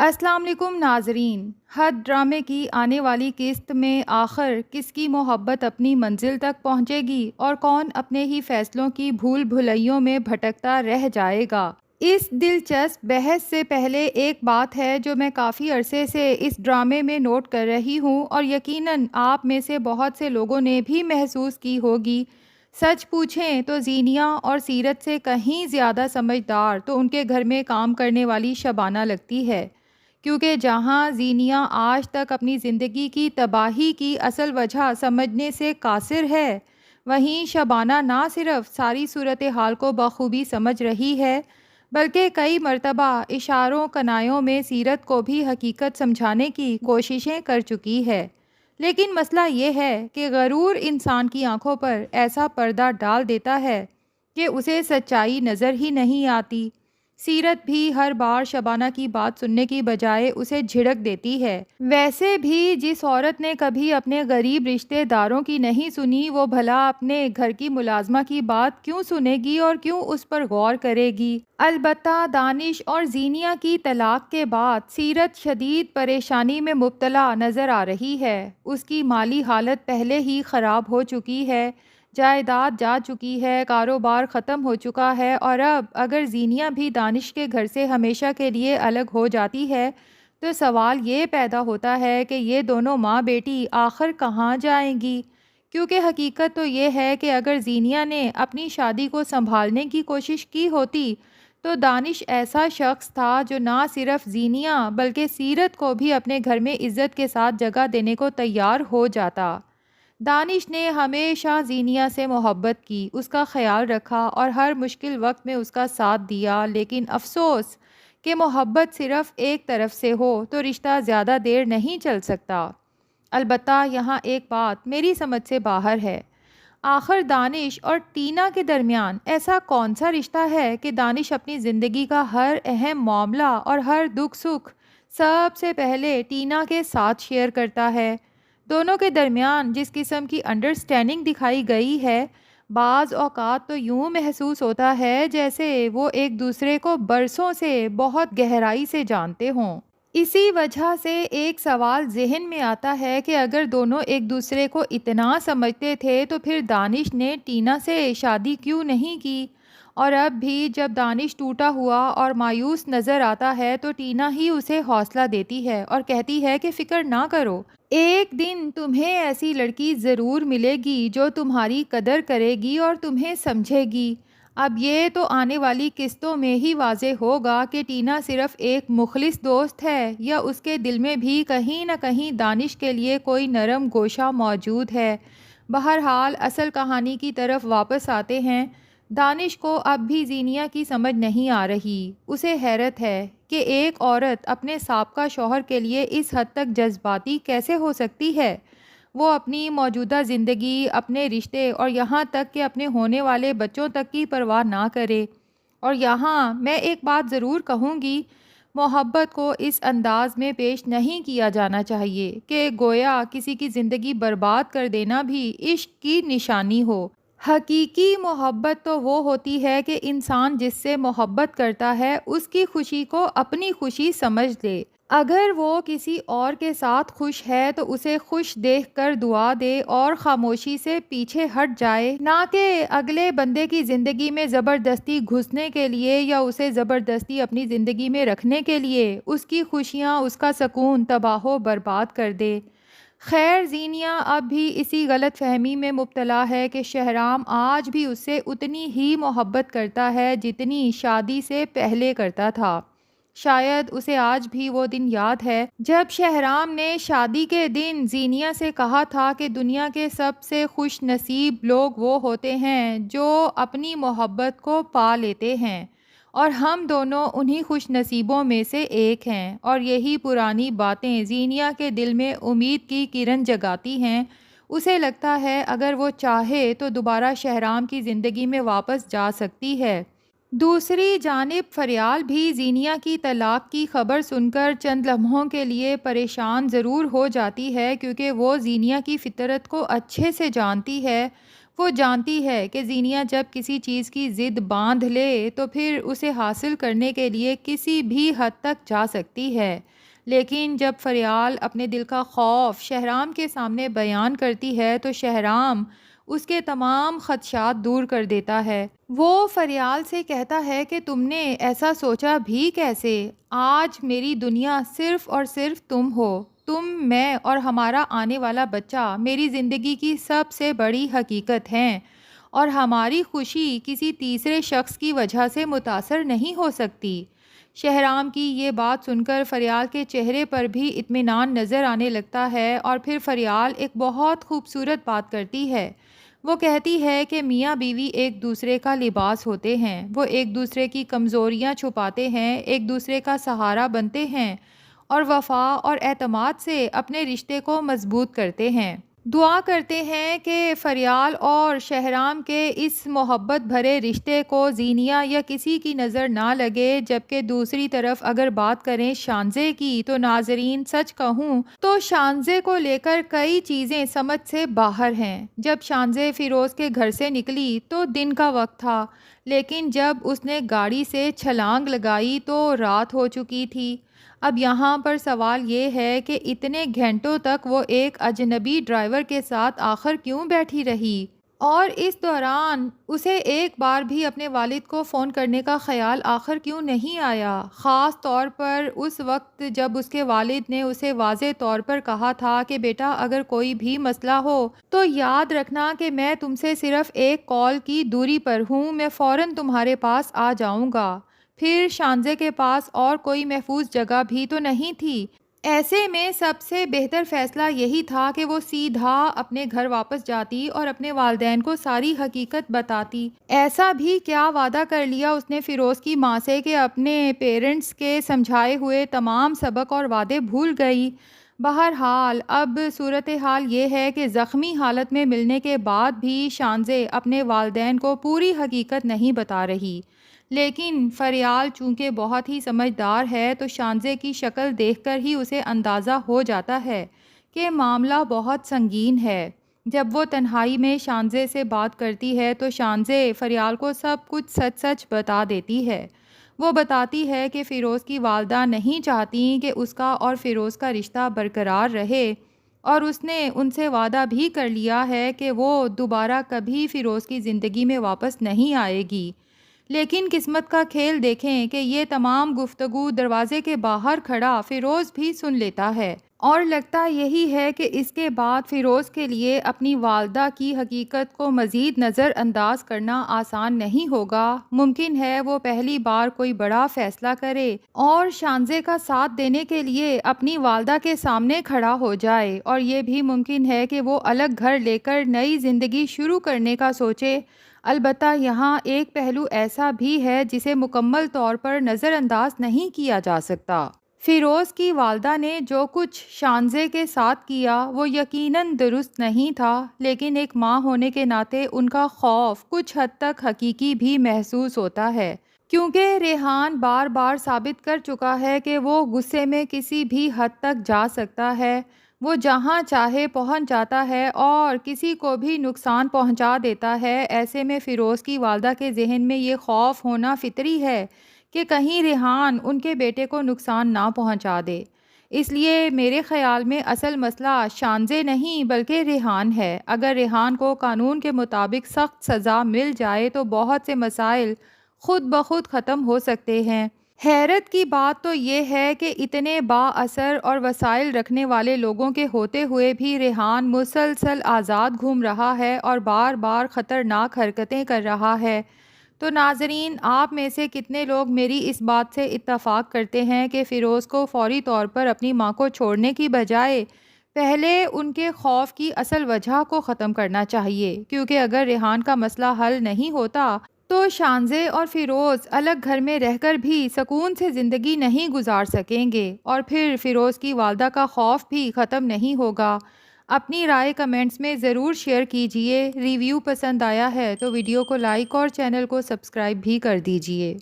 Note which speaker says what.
Speaker 1: السلام علیکم ناظرین، حد ڈرامے کی آنے والی قسط میں آخر کس کی محبت اپنی منزل تک پہنچے گی اور کون اپنے ہی فیصلوں کی بھول بھلائیوں میں بھٹکتا رہ جائے گا؟ اس دلچسپ بحث سے پہلے ایک بات ہے جو میں کافی عرصے سے اس ڈرامے میں نوٹ کر رہی ہوں اور یقیناً آپ میں سے بہت سے لوگوں نے بھی محسوس کی ہوگی۔ سچ پوچھیں تو زینیہ اور سیرت سے کہیں زیادہ سمجھدار تو ان کے گھر میں کام کرنے والی شبانہ لگتی ہے، کیونکہ جہاں زینیہ آج تک اپنی زندگی کی تباہی کی اصل وجہ سمجھنے سے قاصر ہے، وہیں شبانہ نہ صرف ساری صورتحال کو بخوبی سمجھ رہی ہے بلکہ کئی مرتبہ اشاروں کنایوں میں سیرت کو بھی حقیقت سمجھانے کی کوششیں کر چکی ہے۔ لیکن مسئلہ یہ ہے کہ غرور انسان کی آنکھوں پر ایسا پردہ ڈال دیتا ہے کہ اسے سچائی نظر ہی نہیں آتی۔ سیرت بھی ہر بار شبانہ کی بات سننے کی بجائے اسے جھڑک دیتی ہے۔ ویسے بھی جس عورت نے کبھی اپنے غریب رشتہ داروں کی نہیں سنی، وہ بھلا اپنے گھر کی ملازمہ کی بات کیوں سنے گی اور کیوں اس پر غور کرے گی؟ البتہ دانش اور زینیہ کی طلاق کے بعد سیرت شدید پریشانی میں مبتلا نظر آ رہی ہے۔ اس کی مالی حالت پہلے ہی خراب ہو چکی ہے، جائیداد جا چکی ہے، کاروبار ختم ہو چکا ہے، اور اب اگر زینیہ بھی دانش کے گھر سے ہمیشہ کے لیے الگ ہو جاتی ہے تو سوال یہ پیدا ہوتا ہے کہ یہ دونوں ماں بیٹی آخر کہاں جائیں گی؟ کیونکہ حقیقت تو یہ ہے کہ اگر زینیہ نے اپنی شادی کو سنبھالنے کی کوشش کی ہوتی تو دانش ایسا شخص تھا جو نہ صرف زینیہ بلکہ سیرت کو بھی اپنے گھر میں عزت کے ساتھ جگہ دینے کو تیار ہو جاتا۔ دانش نے ہمیشہ زینیہ سے محبت کی، اس کا خیال رکھا اور ہر مشکل وقت میں اس کا ساتھ دیا، لیکن افسوس کہ محبت صرف ایک طرف سے ہو تو رشتہ زیادہ دیر نہیں چل سکتا۔ البتہ یہاں ایک بات میری سمجھ سے باہر ہے۔ آخر دانش اور ٹینا کے درمیان ایسا کون سا رشتہ ہے کہ دانش اپنی زندگی کا ہر اہم معاملہ اور ہر دکھ سکھ سب سے پہلے ٹینا کے ساتھ شیئر کرتا ہے؟ دونوں کے درمیان جس قسم کی انڈرسٹینڈنگ دکھائی گئی ہے، بعض اوقات تو یوں محسوس ہوتا ہے جیسے وہ ایک دوسرے کو برسوں سے بہت گہرائی سے جانتے ہوں۔ اسی وجہ سے ایک سوال ذہن میں آتا ہے کہ اگر دونوں ایک دوسرے کو اتنا سمجھتے تھے تو پھر دانش نے ٹینا سے شادی کیوں نہیں کی؟ اور اب بھی جب دانش ٹوٹا ہوا اور مایوس نظر آتا ہے تو ٹینا ہی اسے حوصلہ دیتی ہے اور کہتی ہے کہ فکر نہ کرو، ایک دن تمہیں ایسی لڑکی ضرور ملے گی جو تمہاری قدر کرے گی اور تمہیں سمجھے گی۔ اب یہ تو آنے والی قسطوں میں ہی واضح ہوگا کہ ٹینا صرف ایک مخلص دوست ہے یا اس کے دل میں بھی کہیں نہ کہیں دانش کے لیے کوئی نرم گوشہ موجود ہے۔ بہرحال اصل کہانی کی طرف واپس آتے ہیں۔ دانش کو اب بھی زینیہ کی سمجھ نہیں آ رہی۔ اسے حیرت ہے کہ ایک عورت اپنے سابقہ شوہر کے لیے اس حد تک جذباتی کیسے ہو سکتی ہے۔ وہ اپنی موجودہ زندگی، اپنے رشتے اور یہاں تک کہ اپنے ہونے والے بچوں تک کی پرواہ نہ کرے۔ اور یہاں میں ایک بات ضرور کہوں گی، محبت کو اس انداز میں پیش نہیں کیا جانا چاہیے کہ گویا کسی کی زندگی برباد کر دینا بھی عشق کی نشانی ہو۔ حقیقی محبت تو وہ ہوتی ہے کہ انسان جس سے محبت کرتا ہے اس کی خوشی کو اپنی خوشی سمجھ لے۔ اگر وہ کسی اور کے ساتھ خوش ہے تو اسے خوش دیکھ کر دعا دے اور خاموشی سے پیچھے ہٹ جائے، نہ کہ اگلے بندے کی زندگی میں زبردستی گھسنے کے لیے یا اسے زبردستی اپنی زندگی میں رکھنے کے لیے اس کی خوشیاں، اس کا سکون تباہ و برباد کر دے۔ خیر زینیہ اب بھی اسی غلط فہمی میں مبتلا ہے کہ شہرام آج بھی اس سے اتنی ہی محبت کرتا ہے جتنی شادی سے پہلے کرتا تھا۔ شاید اسے آج بھی وہ دن یاد ہے جب شہرام نے شادی کے دن زینیہ سے کہا تھا کہ دنیا کے سب سے خوش نصیب لوگ وہ ہوتے ہیں جو اپنی محبت کو پا لیتے ہیں، اور ہم دونوں انہی خوش نصیبوں میں سے ایک ہیں۔ اور یہی پرانی باتیں زینیہ کے دل میں امید کی کرن جگاتی ہیں۔ اسے لگتا ہے اگر وہ چاہے تو دوبارہ شہرام کی زندگی میں واپس جا سکتی ہے۔ دوسری جانب فریال بھی زینیہ کی طلاق کی خبر سن کر چند لمحوں کے لیے پریشان ضرور ہو جاتی ہے، کیونکہ وہ زینیہ کی فطرت کو اچھے سے جانتی ہے۔ وہ جانتی ہے کہ زینیہ جب کسی چیز کی ضد باندھ لے تو پھر اسے حاصل کرنے کے لیے کسی بھی حد تک جا سکتی ہے۔ لیکن جب فریال اپنے دل کا خوف شہرام کے سامنے بیان کرتی ہے تو شہرام اس کے تمام خدشات دور کر دیتا ہے۔ وہ فریال سے کہتا ہے کہ تم نے ایسا سوچا بھی کیسے؟ آج میری دنیا صرف اور صرف تم ہو۔ تم، میں اور ہمارا آنے والا بچہ میری زندگی کی سب سے بڑی حقیقت ہیں، اور ہماری خوشی کسی تیسرے شخص کی وجہ سے متاثر نہیں ہو سکتی۔ شہرام کی یہ بات سن کر فریال کے چہرے پر بھی اطمینان نظر آنے لگتا ہے، اور پھر فریال ایک بہت خوبصورت بات کرتی ہے۔ وہ کہتی ہے کہ میاں بیوی ایک دوسرے کا لباس ہوتے ہیں، وہ ایک دوسرے کی کمزوریاں چھپاتے ہیں، ایک دوسرے کا سہارا بنتے ہیں، اور وفا اور اعتماد سے اپنے رشتے کو مضبوط کرتے ہیں۔ دعا کرتے ہیں کہ فریال اور شہرام کے اس محبت بھرے رشتے کو زینیا یا کسی کی نظر نہ لگے، جبکہ دوسری طرف اگر بات کریں شانزے کی تو ناظرین سچ کہوں تو شانزے کو لے کر کئی چیزیں سمجھ سے باہر ہیں۔ جب شانزے فیروز کے گھر سے نکلی تو دن کا وقت تھا، لیکن جب اس نے گاڑی سے چھلانگ لگائی تو رات ہو چکی تھی۔ اب یہاں پر سوال یہ ہے کہ اتنے گھنٹوں تک وہ ایک اجنبی ڈرائیور کے ساتھ آخر کیوں بیٹھی رہی، اور اس دوران اسے ایک بار بھی اپنے والد کو فون کرنے کا خیال آخر کیوں نہیں آیا، خاص طور پر اس وقت جب اس کے والد نے اسے واضح طور پر کہا تھا کہ بیٹا اگر کوئی بھی مسئلہ ہو تو یاد رکھنا کہ میں تم سے صرف ایک کال کی دوری پر ہوں، میں فوراً تمہارے پاس آ جاؤں گا۔ پھر شانزے کے پاس اور کوئی محفوظ جگہ بھی تو نہیں تھی۔ ایسے میں سب سے بہتر فیصلہ یہی تھا کہ وہ سیدھا اپنے گھر واپس جاتی اور اپنے والدین کو ساری حقیقت بتاتی۔ ایسا بھی کیا وعدہ کر لیا اس نے فیروز کی ماں سے کہ اپنے پیرنٹس کے سمجھائے ہوئے تمام سبق اور وعدے بھول گئی۔ بہرحال اب صورتحال یہ ہے کہ زخمی حالت میں ملنے کے بعد بھی شانزے اپنے والدین کو پوری حقیقت نہیں بتا رہی، لیکن فریال چونکہ بہت ہی سمجھدار ہے تو شانزے کی شکل دیکھ کر ہی اسے اندازہ ہو جاتا ہے کہ معاملہ بہت سنگین ہے۔ جب وہ تنہائی میں شانزے سے بات کرتی ہے تو شانزے فریال کو سب کچھ سچ سچ بتا دیتی ہے۔ وہ بتاتی ہے کہ فیروز کی والدہ نہیں چاہتی کہ اس کا اور فیروز کا رشتہ برقرار رہے، اور اس نے ان سے وعدہ بھی کر لیا ہے کہ وہ دوبارہ کبھی فیروز کی زندگی میں واپس نہیں آئے گی۔ لیکن قسمت کا کھیل دیکھیں کہ یہ تمام گفتگو دروازے کے باہر کھڑا فیروز بھی سن لیتا ہے، اور لگتا یہی ہے کہ اس کے بعد فیروز کے لیے اپنی والدہ کی حقیقت کو مزید نظر انداز کرنا آسان نہیں ہوگا۔ ممکن ہے وہ پہلی بار کوئی بڑا فیصلہ کرے اور شانزے کا ساتھ دینے کے لیے اپنی والدہ کے سامنے کھڑا ہو جائے، اور یہ بھی ممکن ہے کہ وہ الگ گھر لے کر نئی زندگی شروع کرنے کا سوچے۔ البتہ یہاں ایک پہلو ایسا بھی ہے جسے مکمل طور پر نظر انداز نہیں کیا جا سکتا۔ فیروز کی والدہ نے جو کچھ شانزے کے ساتھ کیا وہ یقیناً درست نہیں تھا، لیکن ایک ماں ہونے کے ناطے ان کا خوف کچھ حد تک حقیقی بھی محسوس ہوتا ہے، کیونکہ ریحان بار بار ثابت کر چکا ہے کہ وہ غصے میں کسی بھی حد تک جا سکتا ہے، وہ جہاں چاہے پہنچ جاتا ہے اور کسی کو بھی نقصان پہنچا دیتا ہے۔ ایسے میں فیروز کی والدہ کے ذہن میں یہ خوف ہونا فطری ہے کہ کہیں ریحان ان کے بیٹے کو نقصان نہ پہنچا دے۔ اس لیے میرے خیال میں اصل مسئلہ شانزے نہیں بلکہ ریحان ہے۔ اگر ریحان کو قانون کے مطابق سخت سزا مل جائے تو بہت سے مسائل خود بخود ختم ہو سکتے ہیں۔ حیرت کی بات تو یہ ہے کہ اتنے با اثر اور وسائل رکھنے والے لوگوں کے ہوتے ہوئے بھی ریحان مسلسل آزاد گھوم رہا ہے اور بار بار خطرناک حرکتیں کر رہا ہے۔ تو ناظرین، آپ میں سے کتنے لوگ میری اس بات سے اتفاق کرتے ہیں کہ فیروز کو فوری طور پر اپنی ماں کو چھوڑنے کی بجائے پہلے ان کے خوف کی اصل وجہ کو ختم کرنا چاہیے، کیونکہ اگر ریحان کا مسئلہ حل نہیں ہوتا تو شانزے اور فیروز الگ گھر میں رہ کر بھی سکون سے زندگی نہیں گزار سکیں گے، اور پھر فیروز کی والدہ کا خوف بھی ختم نہیں ہوگا۔ اپنی رائے کمنٹس میں ضرور شیئر کیجئے۔ ریویو پسند آیا ہے تو ویڈیو کو لائک اور چینل کو سبسکرائب بھی کر دیجئے۔